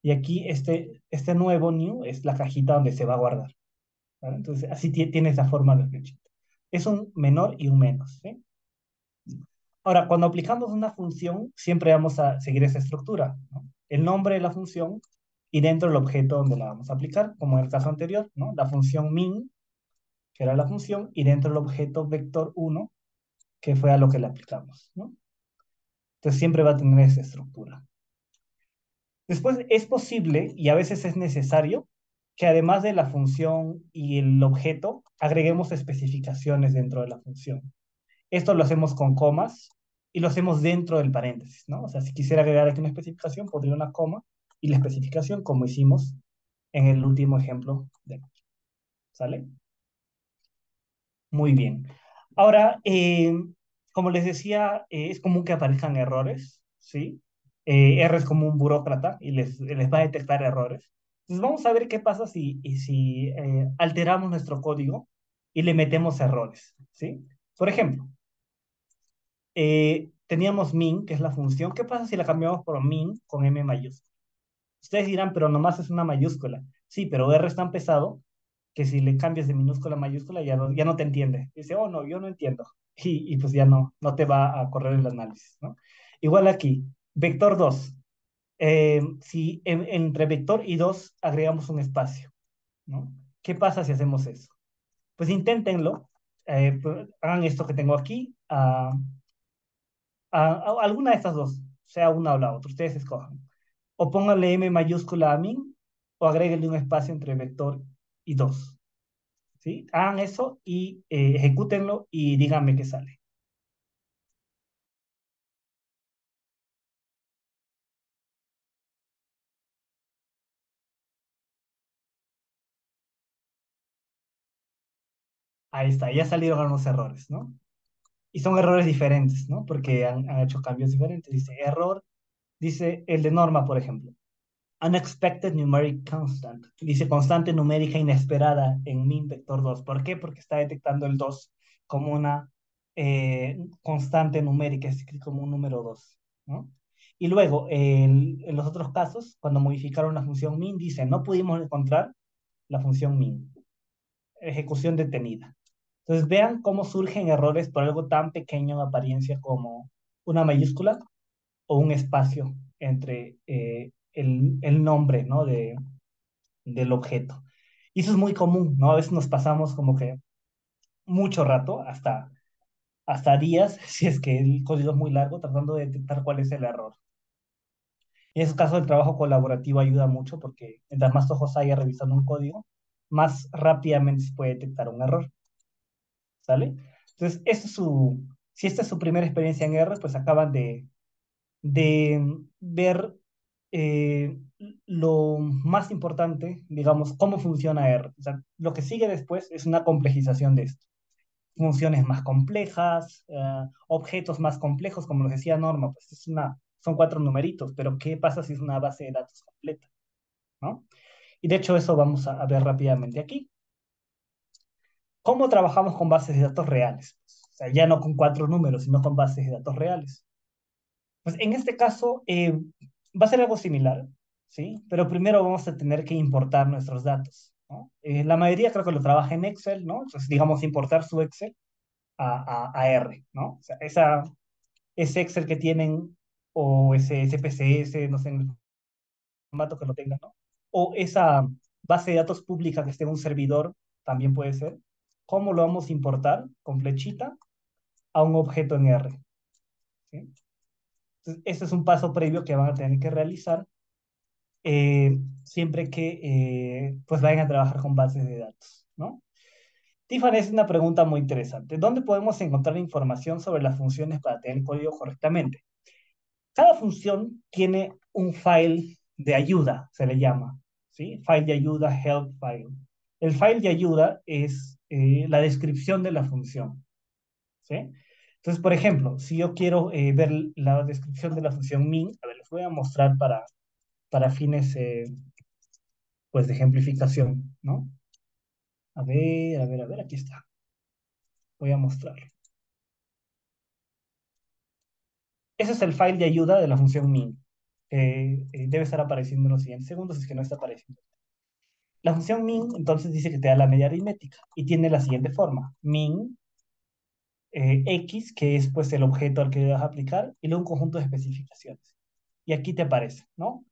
Y aquí este nuevo new es la cajita donde se va a guardar, ¿vale? Entonces, así tiene esa forma de flechita. Es un menor y un menos, ¿sí? Ahora, cuando aplicamos una función, siempre vamos a seguir esa estructura, ¿no? El nombre de la función y dentro el objeto donde la vamos a aplicar, como en el caso anterior, ¿no? La función min, que era la función, y dentro el objeto vector uno, que fue a lo que le aplicamos, ¿no? Entonces siempre va a tener esa estructura. Después es posible y a veces es necesario que además de la función y el objeto, agreguemos especificaciones dentro de la función. Esto lo hacemos con comas y lo hacemos dentro del paréntesis, ¿no? O sea, si quisiera agregar aquí una especificación, pondría una coma y la especificación como hicimos en el último ejemplo de aquí. ¿Sale? Muy bien. Ahora, como les decía, es común que aparezcan errores, ¿sí? R es como un burócrata y les va a detectar errores. Entonces vamos a ver qué pasa si alteramos nuestro código y le metemos errores, ¿sí? Por ejemplo, teníamos min, que es la función. ¿Qué pasa si la cambiamos por min con m mayúscula? Ustedes dirán, pero nomás es una mayúscula. Sí, pero R es tan pesado que si le cambias de minúscula a mayúscula ya no te entiende. Dice, oh, no, yo no entiendo. Y pues ya no te va a correr el análisis, ¿no? Igual aquí, vector 2. Si entre vector y 2 agregamos un espacio, ¿no? ¿Qué pasa si hacemos eso? Pues inténtenlo. Pues, hagan esto que tengo aquí. Alguna de estas dos, sea una o la otra, ustedes escojan. O pónganle M mayúscula a min, o agréguenle un espacio entre vector y 2. ¿Sí? Hagan eso y ejecútenlo y díganme qué sale. Ahí está, ya salieron algunos errores, ¿no? Y son errores diferentes, ¿no? Porque han hecho cambios diferentes. Dice error, dice el de norma, por ejemplo. Unexpected numeric constant. Dice constante numérica inesperada en min vector 2. ¿Por qué? Porque está detectando el 2 como una constante numérica, es decir, como un número 2, ¿no? Y luego, en los otros casos, cuando modificaron la función min, dice, no pudimos encontrar la función min. Ejecución detenida. Entonces, vean cómo surgen errores por algo tan pequeño en apariencia como una mayúscula o un espacio entre el nombre, ¿no? del objeto. Y eso es muy común, ¿no? A veces nos pasamos como que mucho rato, hasta días, si es que el código es muy largo, tratando de detectar cuál es el error. En ese caso, el trabajo colaborativo ayuda mucho porque mientras más ojos haya revisando un código, más rápidamente se puede detectar un error, ¿sale? Entonces, si esta es su primera experiencia en R, pues acaban de ver eh, lo más importante, digamos, cómo funciona R. O sea, lo que sigue después es una complejización de esto. Funciones más complejas, objetos más complejos, como nos decía Norma, pues son cuatro numeritos, pero ¿qué pasa si es una base de datos completa? ¿No? Y de hecho eso vamos a ver rápidamente aquí. ¿Cómo trabajamos con bases de datos reales? O sea, ya no con cuatro números, sino con bases de datos reales. Pues en este caso va a ser algo similar, ¿sí? Pero primero vamos a tener que importar nuestros datos, ¿no? La mayoría creo que lo trabaja en Excel, ¿no? Entonces, digamos, importar su Excel a R, ¿no? O sea, ese Excel que tienen o ese SPSS, no sé, en el formato que lo tengan, ¿no? O esa base de datos pública que esté en un servidor, también puede ser. ¿Cómo lo vamos a importar? Con flechita a un objeto en R, ¿sí? Entonces, ese es un paso previo que van a tener que realizar siempre que pues vayan a trabajar con bases de datos, ¿no? Tiffany, es una pregunta muy interesante. ¿Dónde podemos encontrar información sobre las funciones para tener el código correctamente? Cada función tiene un file de ayuda, se le llama, ¿sí? File de ayuda, help file. El file de ayuda es la descripción de la función, ¿sí? Entonces, por ejemplo, si yo quiero ver la descripción de la función min, a ver, les voy a mostrar para fines, pues, de ejemplificación, ¿no? Aquí está. Voy a mostrar. Ese es el file de ayuda de la función min, que debe estar apareciendo en los siguientes segundos, si es que no está apareciendo. La función min entonces dice que te da la media aritmética y tiene la siguiente forma: min x, que es pues el objeto al que vas a aplicar, y luego un conjunto de especificaciones. Y aquí te aparece, ¿no?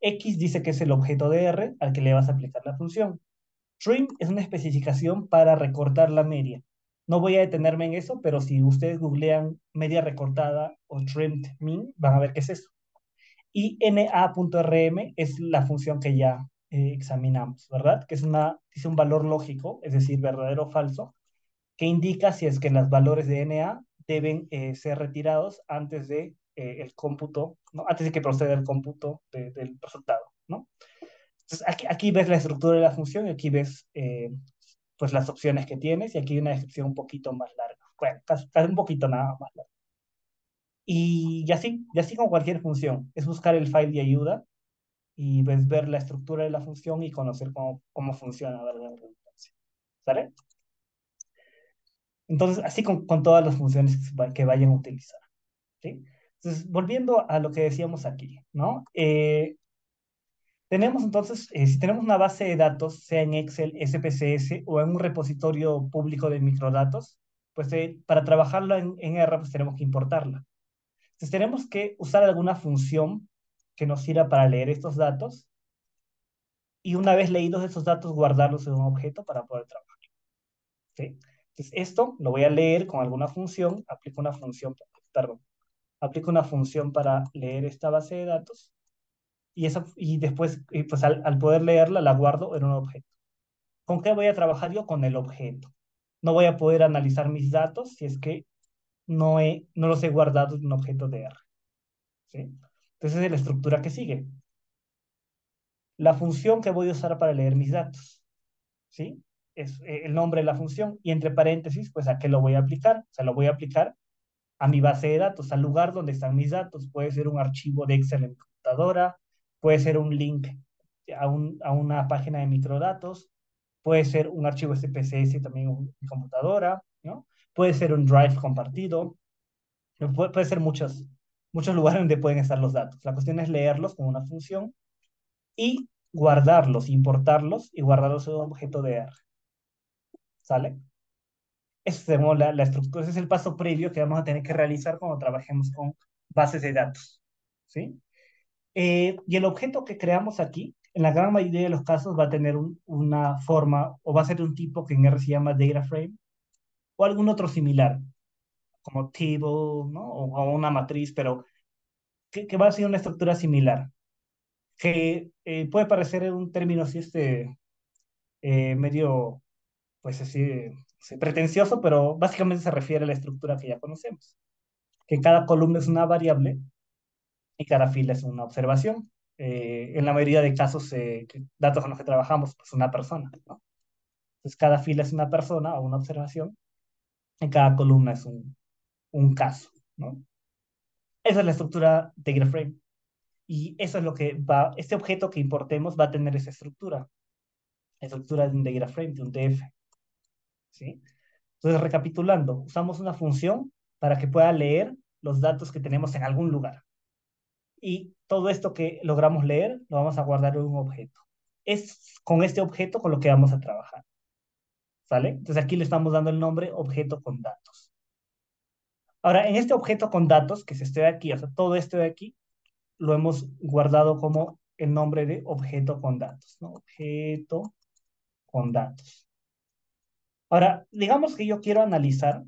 X dice que es el objeto de R al que le vas a aplicar la función. Trim es una especificación para recortar la media. No voy a detenerme en eso, pero si ustedes googlean media recortada o trimmed min, van a ver qué es eso. Y na.rm es la función que ya examinamos, ¿verdad? Que es dice un valor lógico, es decir, verdadero o falso, que indica si es que los valores de na deben ser retirados antes de el cómputo, ¿no? Antes de que proceda el cómputo del resultado, ¿no? Entonces, aquí ves la estructura de la función y aquí ves pues las opciones que tienes y aquí hay una descripción un poquito más larga. Bueno, casi un poquito nada más larga. Y así con cualquier función, es buscar el file de ayuda y pues ver la estructura de la función y conocer cómo funciona, ¿verdad? ¿Sale? Entonces, así con todas las funciones que vayan a utilizar, ¿sí? Entonces, volviendo a lo que decíamos aquí, ¿no? Tenemos entonces, si tenemos una base de datos, sea en Excel, SPSS o en un repositorio público de microdatos, pues para trabajarla en R, pues tenemos que importarla. Entonces, tenemos que usar alguna función que nos sirva para leer estos datos y una vez leídos esos datos, guardarlos en un objeto para poder trabajar, ¿sí? Entonces, esto lo voy a leer con alguna función, perdón, aplico una función para leer esta base de datos y después, pues al poder leerla, la guardo en un objeto. ¿Con qué voy a trabajar yo? Con el objeto. No voy a poder analizar mis datos si es que no los he guardado en un objeto de R, ¿sí? Entonces, es la estructura que sigue. La función que voy a usar para leer mis datos, ¿sí? Es el nombre de la función y entre paréntesis, pues a qué lo voy a aplicar. O sea, lo voy a aplicar a mi base de datos, al lugar donde están mis datos. Puede ser un archivo de Excel en mi computadora, puede ser un link a una página de microdatos, puede ser un archivo SPSS también en mi computadora, ¿no? Puede ser un drive compartido, puede ser muchos lugares donde pueden estar los datos. La cuestión es leerlos con una función y guardarlos, importarlos y guardarlos en un objeto de R, ¿sale? Esa es la estructura, ese es el paso previo que vamos a tener que realizar cuando trabajemos con bases de datos, ¿sí? Y el objeto que creamos aquí, en la gran mayoría de los casos, va a tener una forma o va a ser un tipo que en R se llama data frame o algún otro similar, como table, ¿no? O una matriz, pero que va a ser una estructura similar, que puede parecer un término así, medio, pues así, pretencioso, pero básicamente se refiere a la estructura que ya conocemos, que cada columna es una variable y cada fila es una observación. En la mayoría de casos, datos con los que trabajamos, pues una persona, ¿no? Entonces, cada fila es una persona o una observación, y cada columna es un caso, ¿no? Esa es la estructura de GraphRame. Y eso es lo que este objeto que importemos va a tener esa estructura, la estructura de un data frame, de un DF, ¿sí? Entonces, recapitulando, usamos una función para que pueda leer los datos que tenemos en algún lugar. Y todo esto que logramos leer lo vamos a guardar en un objeto. Es con este objeto con lo que vamos a trabajar, ¿sale? Entonces, aquí le estamos dando el nombre objeto con datos. Ahora, en este objeto con datos, que es este de aquí, o sea, todo esto de aquí, lo hemos guardado como el nombre de objeto con datos, ¿no? Objeto con datos. Ahora, digamos que yo quiero analizar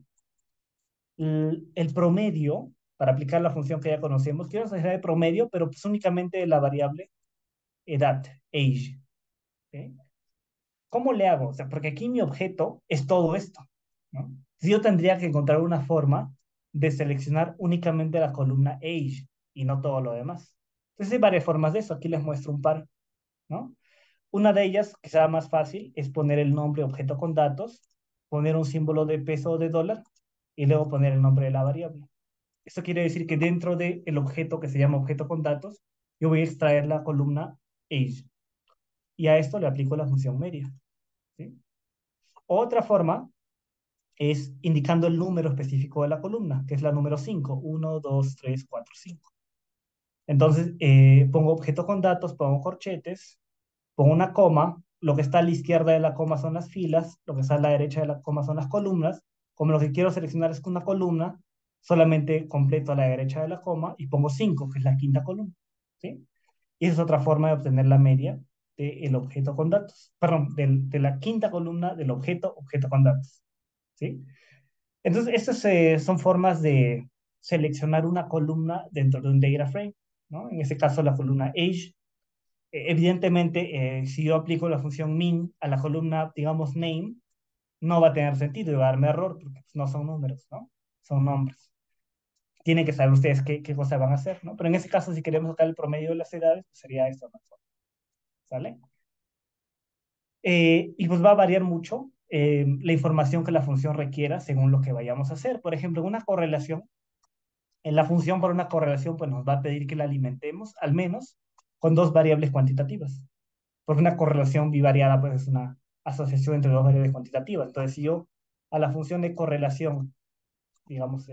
el promedio para aplicar la función que ya conocemos. Quiero analizar el promedio, pero pues únicamente la variable edad, age. ¿Sí? ¿Cómo le hago? O sea, porque aquí mi objeto es todo esto, ¿no? Si yo tendría que encontrar una forma de seleccionar únicamente la columna age y no todo lo demás. Entonces hay varias formas de eso. Aquí les muestro un par, ¿no? Una de ellas, que sea más fácil, es poner el nombre objeto con datos, poner un símbolo de peso o de dólar y luego poner el nombre de la variable. Esto quiere decir que dentro del objeto que se llama objeto con datos, yo voy a extraer la columna age y a esto le aplico la función media, ¿sí? Otra forma es indicando el número específico de la columna, que es la número 5, 1, 2, 3, 4, 5. Entonces, pongo objeto con datos, pongo corchetes, pongo una coma, lo que está a la izquierda de la coma son las filas, lo que está a la derecha de la coma son las columnas. Como lo que quiero seleccionar es una columna, solamente completo a la derecha de la coma y pongo 5, que es la quinta columna, ¿sí? Y esa es otra forma de obtener la media del objeto con datos, perdón, de la quinta columna del objeto, objeto con datos, ¿sí? Entonces, estas son formas de seleccionar una columna dentro de un data frame, ¿no? En este caso, la columna age. Evidentemente, si yo aplico la función min a la columna, digamos, name, no va a tener sentido y va a darme error porque pues, no son números, ¿no? Son nombres. Tienen que saber ustedes qué cosa van a hacer, ¿no? Pero en este caso, si queremos sacar el promedio de las edades, pues sería esto, ¿no? ¿Sale? Y pues va a variar mucho la información que la función requiera según lo que vayamos a hacer. Por ejemplo, en una correlación, en la función para una correlación, pues nos va a pedir que la alimentemos al menos con dos variables cuantitativas, porque una correlación bivariada pues es una asociación entre dos variables cuantitativas. Entonces, si yo a la función de correlación, digamos,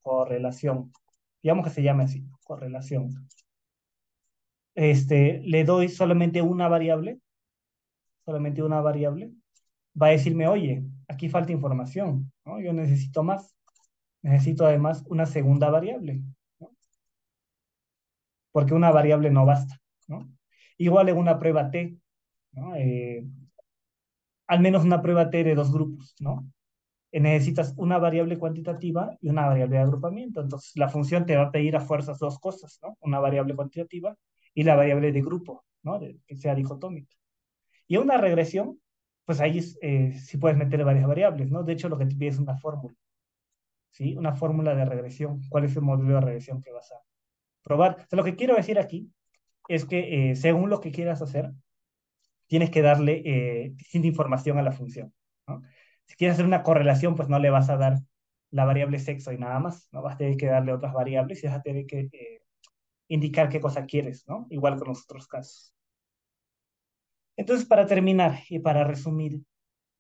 correlación, digamos que se llame así, correlación, le doy solamente una variable, va a decirme, oye, aquí falta información, ¿no? Yo necesito más, necesito además una segunda variable, ¿no? Porque una variable no basta, ¿no? Igual en una prueba T, ¿no? Al menos una prueba T de dos grupos, ¿no? Necesitas una variable cuantitativa y una variable de agrupamiento. Entonces, la función te va a pedir a fuerzas dos cosas, ¿no? Una variable cuantitativa y la variable de grupo, ¿no? Que sea dicotómica. Y una regresión, pues ahí sí puedes meter varias variables, ¿no? De hecho, lo que te pide es una fórmula, ¿sí? Una fórmula de regresión. ¿Cuál es el modelo de regresión que vas a probar? O sea, lo que quiero decir aquí es que según lo que quieras hacer, tienes que darle distinta información a la función, ¿no? Si quieres hacer una correlación, pues no le vas a dar la variable sexo y nada más, ¿no? Vas a tener que darle otras variables y vas a tener que indicar qué cosa quieres, ¿no? Igual con los otros casos. Entonces, para terminar y para resumir,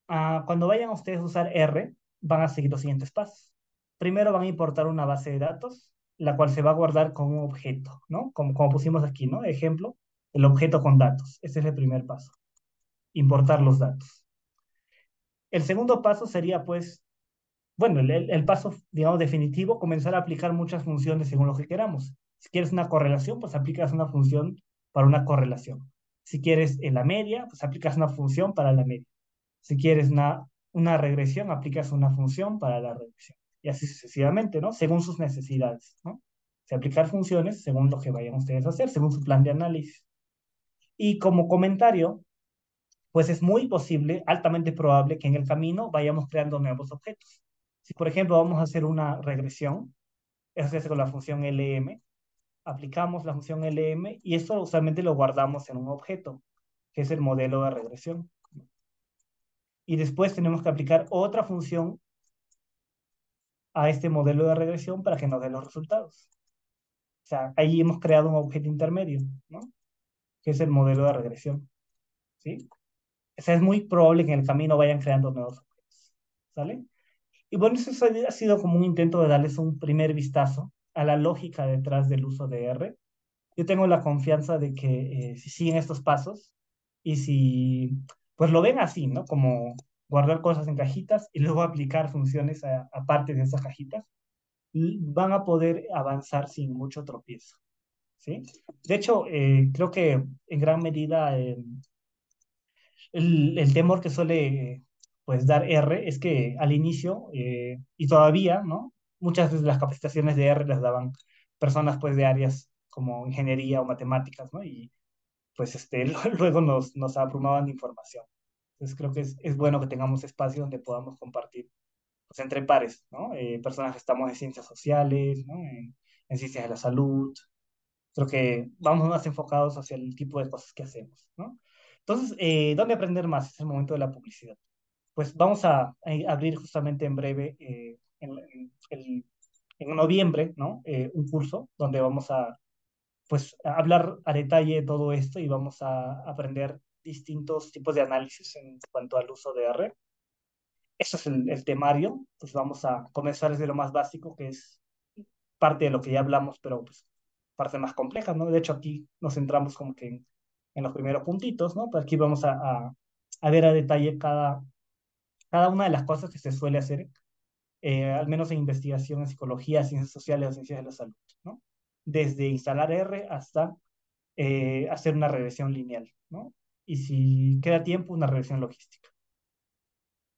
cuando vayan ustedes a usar R, van a seguir los siguientes pasos. Primero van a importar una base de datos, la cual se va a guardar con un objeto, ¿no? Como pusimos aquí, ¿no? Ejemplo, el objeto con datos. Ese es el primer paso, importar los datos. El segundo paso sería, pues, bueno, el paso, digamos, definitivo, comenzar a aplicar muchas funciones según lo que queramos. Si quieres una correlación, pues aplicas una función para una correlación. Si quieres la media, pues aplicas una función para la media. Si quieres una regresión, aplicas una función para la regresión. Y así sucesivamente, ¿no? Según sus necesidades, ¿no? Se aplicar funciones según lo que vayan ustedes a hacer, según su plan de análisis. Y como comentario, pues es muy posible, altamente probable, que en el camino vayamos creando nuevos objetos. Si, por ejemplo, vamos a hacer una regresión, eso se hace con la función LM, aplicamos la función LM y eso usualmente lo guardamos en un objeto, que es el modelo de regresión. Y después tenemos que aplicar otra función a este modelo de regresión para que nos dé los resultados. O sea, ahí hemos creado un objeto intermedio, ¿no? Que es el modelo de regresión, ¿sí? O sea, es muy probable que en el camino vayan creando nuevos objetos, ¿sale? Y bueno, eso ha sido como un intento de darles un primer vistazo a la lógica detrás del uso de R. Yo tengo la confianza de que si siguen estos pasos y si pues lo ven así, ¿no? Como guardar cosas en cajitas y luego aplicar funciones a partes de esas cajitas, van a poder avanzar sin mucho tropiezo, ¿sí? De hecho, creo que en gran medida el temor que suele pues dar R es que al inicio y todavía, ¿no? Muchas veces las capacitaciones de R las daban personas pues de áreas como ingeniería o matemáticas, ¿no? Y pues luego nos abrumaban de información. Entonces creo que es bueno que tengamos espacio donde podamos compartir pues, entre pares, ¿no? Personas que estamos en ciencias sociales, ¿no? En ciencias de la salud. Creo que vamos más enfocados hacia el tipo de cosas que hacemos, ¿no? Entonces, ¿dónde aprender más? Es el momento de la publicidad. Pues vamos a abrir justamente en breve, en noviembre, ¿no? Un curso donde vamos a, pues, a hablar a detalle de todo esto y vamos a aprender distintos tipos de análisis en cuanto al uso de R. Eso es el temario, pues vamos a comenzar desde lo más básico, que es parte de lo que ya hablamos, pero pues parte más compleja, ¿no? De hecho, aquí nos centramos como que en los primeros puntitos, ¿no? Pero aquí vamos a ver a detalle cada una de las cosas que se suele hacer, al menos en investigación en psicología, ciencias sociales o ciencias de la salud, ¿no? Desde instalar R hasta hacer una regresión lineal, ¿no? Y si queda tiempo, una regresión logística.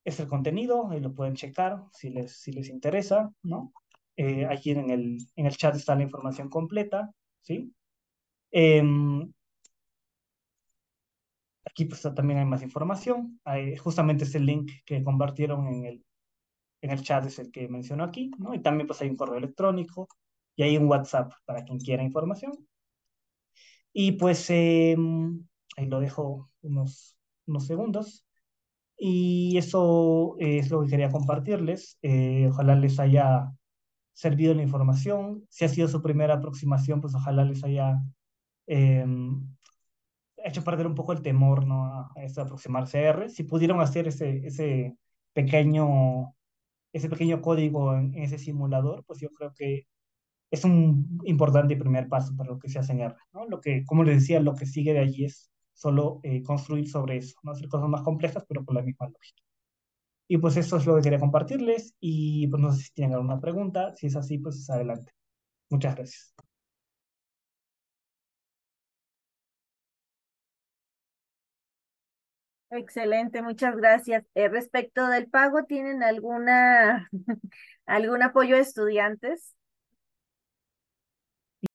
Es el contenido, ahí lo pueden checar si les interesa, ¿no? Aquí en el chat está la información completa, ¿sí? Em, Aquí pues también hay más información. Justamente ese link que compartieron en el chat es el que menciono aquí, ¿no? Y también pues hay un correo electrónico y hay un WhatsApp para quien quiera información. Y pues ahí lo dejo unos segundos. Y eso es lo que quería compartirles. Ojalá les haya servido la información. Si ha sido su primera aproximación, pues ojalá les haya eh, hecho perder un poco el temor, ¿no? A esto de aproximarse a R. Si pudieron hacer pequeño, ese pequeño código en ese simulador, pues yo creo que es un importante primer paso para lo que se hace en R, ¿no? Lo que, como les decía, lo que sigue de allí es solo construir sobre eso, no hacer cosas más complejas, pero con la misma lógica. Y pues eso es lo que quería compartirles y pues no sé si tienen alguna pregunta. Si es así, pues adelante. Muchas gracias. Excelente, muchas gracias. Respecto del pago, ¿tienen alguna algún apoyo de estudiantes?